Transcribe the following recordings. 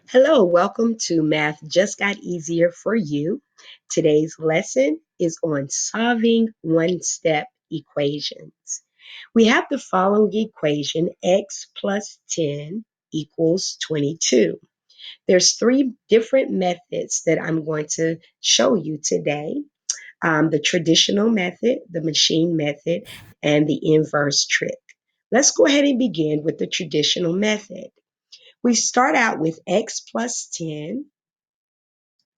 Hello, welcome to Math Just Got Easier for You. Today's lesson is on solving one-step equations. We have the following equation: x plus 10 equals 22. There's three different methods that I'm going to show you today. The traditional method, the machine method, and the inverse trick. Let's go ahead and begin with the traditional method. We start out with x plus 10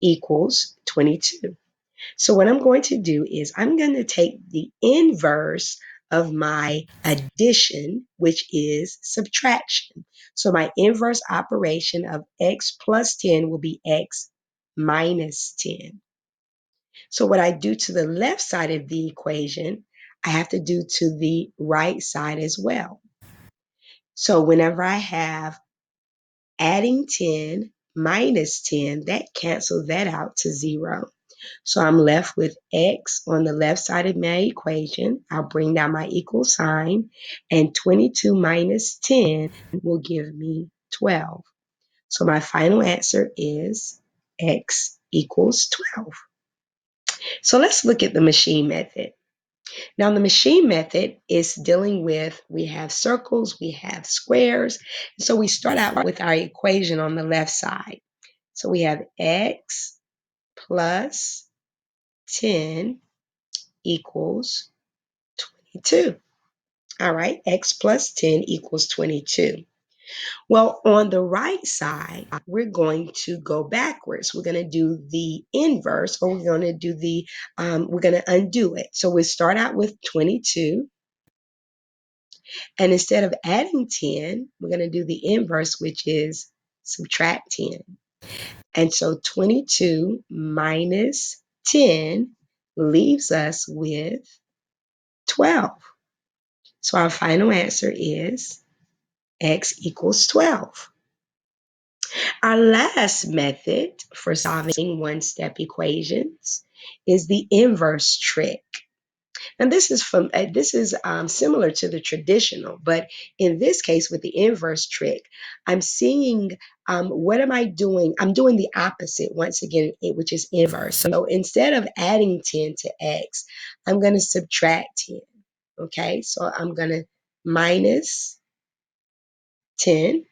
equals 22. So what I'm going to do is I'm going to take the inverse of my addition, which is subtraction. So my inverse operation of x plus 10 will be x minus 10. So what I do to the left side of the equation, I have to do to the right side as well. So whenever I have adding 10 minus 10, that cancels that out to 0. So I'm left with x on the left side of my equation. I'll bring down my equal sign, and 22 minus 10 will give me 12. So my final answer is x equals 12. So let's look at the machine method. Now, the machine method is dealing with, we have circles, we have squares. So we start out with our equation on the left side. So we have x plus 10 equals 22. All right, x plus 10 equals 22. Well, on the right side, we're going to go backwards. We're going to do the inverse, or we're going to do we're going to undo it. So we start out with 22. And instead of adding 10, we're going to do the inverse, which is subtract 10. And so 22 minus 10 leaves us with 12. So our final answer is x equals 12. Our last method for solving one-step equations is the inverse trick. And this is similar to the traditional, but in this case with the inverse trick, I'm seeing what am I doing? I'm doing the opposite once again, which is inverse. So instead of adding 10 to x, I'm going to subtract 10. Okay, so I'm going to minus 10.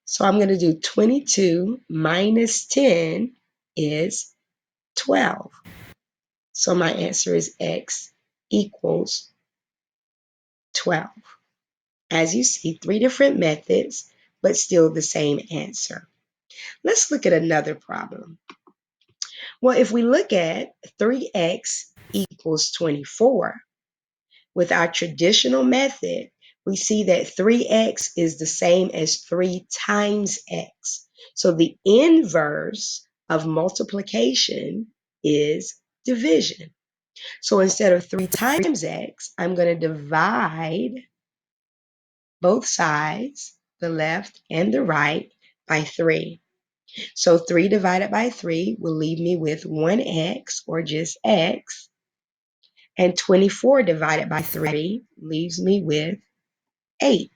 So I'm going to do 22 minus 10 is 12. So my answer is x equals 12. As you see, three different methods, but still the same answer. Let's look at another problem. Well, if we look at 3x equals 24, with our traditional method, we see that 3x is the same as 3 times x. So the inverse of multiplication is division. So instead of 3 times x, I'm going to divide both sides, the left and the right, by 3. So 3 divided by 3 will leave me with 1x, or just x. And 24 divided by 3 leaves me with 8.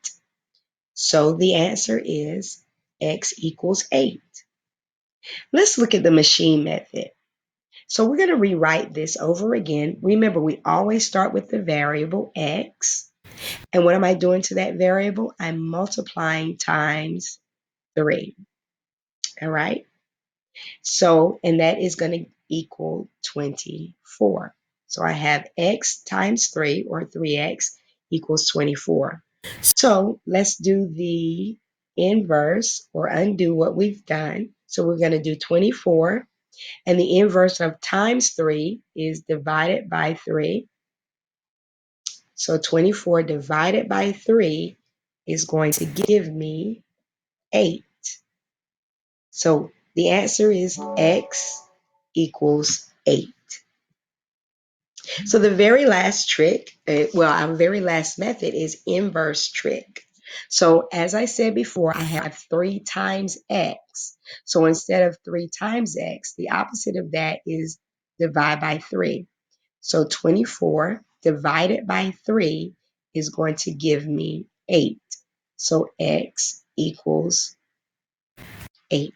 So the answer is x equals 8. Let's look at the machine method. So we're going to rewrite this over again. Remember, we always start with the variable x. And what am I doing to that variable? I'm multiplying times 3. All right. So, and that is going to equal 24. So I have x times 3, or 3x, equals 24. So let's do the inverse, or undo what we've done. So we're going to do 24, and the inverse of times 3 is divided by 3. So 24 divided by 3 is going to give me 8. So the answer is x equals 8. So the very last trick, our very last method is inverse trick. So as I said before, I have 3 times x. So instead of 3 times x, the opposite of that is divide by 3. So 24 divided by 3 is going to give me 8. So x equals 8.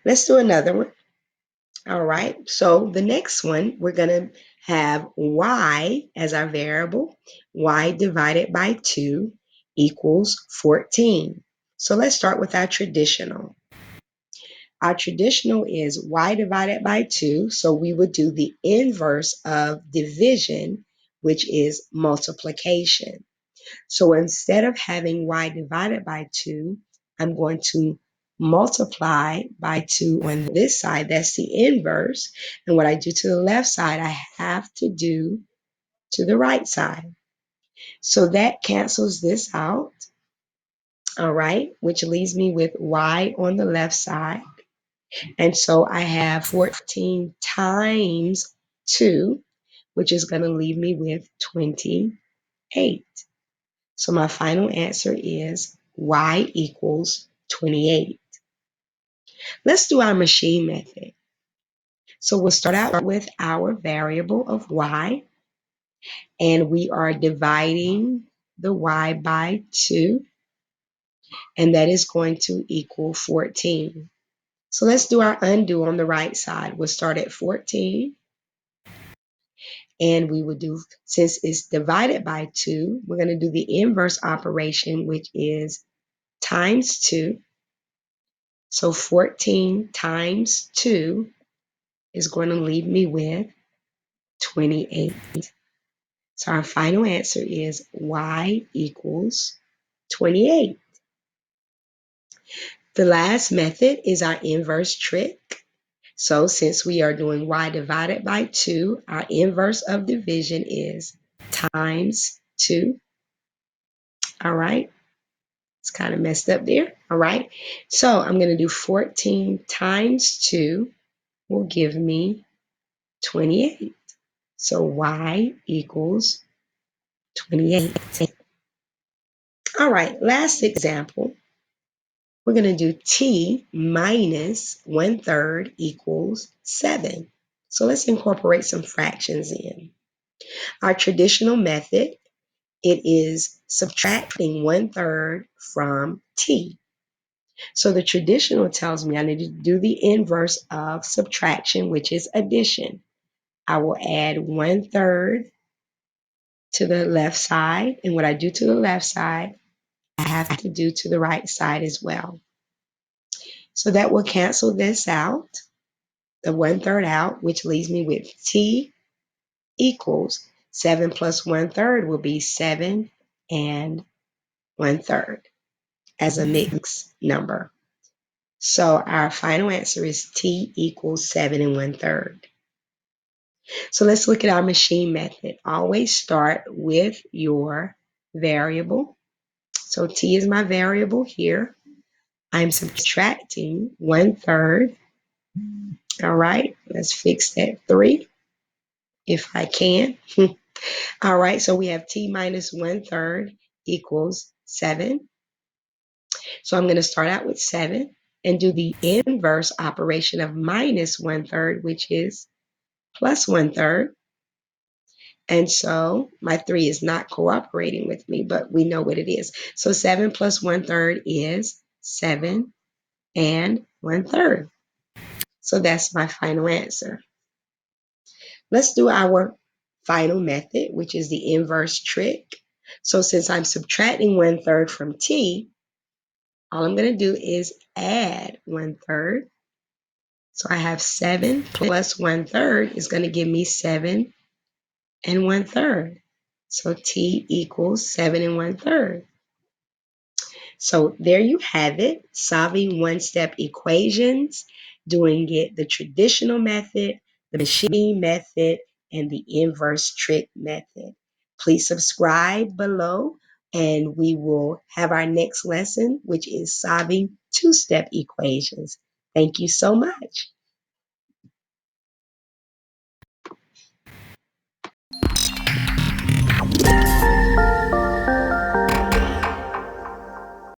Let's do another one. All right, so the next one, we're going to have y as our variable. Y divided by 2 equals 14. So let's start with our traditional. Our traditional is y divided by 2, so we would do the inverse of division, which is multiplication. So instead of having y divided by 2, I'm going to multiply by 2 on this side. That's the inverse. And what I do to the left side, I have to do to the right side. So that cancels this out, all right, which leaves me with y on the left side. And so I have 14 times 2, which is going to leave me with 28. So my final answer is y equals 28. Let's do our machine method. So we'll start out with our variable of y, and we are dividing the y by 2, and that is going to equal 14. So let's do our undo on the right side. We'll start at 14, and we would do, since it's divided by 2, we're going to do the inverse operation, which is times 2. So 14 times 2 is going to leave me with 28. So our final answer is y equals 28. The last method is our inverse trick. So since we are doing y divided by 2, our inverse of division is times 2. All right. It's kind of messed up there. All right. So I'm going to do 14 times 2 will give me 28. So y equals 28. All right, last example. We're going to do t minus 1/3 equals 7. So let's incorporate some fractions in. Our traditional method, it is subtracting 1/3 from t. So the traditional tells me I need to do the inverse of subtraction, which is addition. I will add 1/3 to the left side, and what I do to the left side, I have to do to the right side as well. So that will cancel this out, the 1/3 out, which leaves me with t equals 7 plus 1/3 will be 7 and 1/3 as a mixed number. So our final answer is t equals 7 and 1/3. So let's look at our machine method. Always start with your variable. So t is my variable here. I'm subtracting 1/3. All right, let's fix that 3 if I can. All right, so we have t minus 1/3 equals 7. So I'm going to start out with 7 and do the inverse operation of minus 1/3, which is plus 1/3. And so my 3 is not cooperating with me, but we know what it is. So 7 plus 1/3 is 7 and 1/3. So that's my final answer. Let's do our final method, which is the inverse trick. So since I'm subtracting 1/3 from t, all I'm going to do is add 1/3. So I have 7 plus 1/3 is going to give me 7 and 1/3. So t equals 7 and 1/3. So there you have it, solving one-step equations, doing it the traditional method, the machine method, and the inverse trick method. Please subscribe below, and we will have our next lesson, which is solving two-step equations. Thank you so much.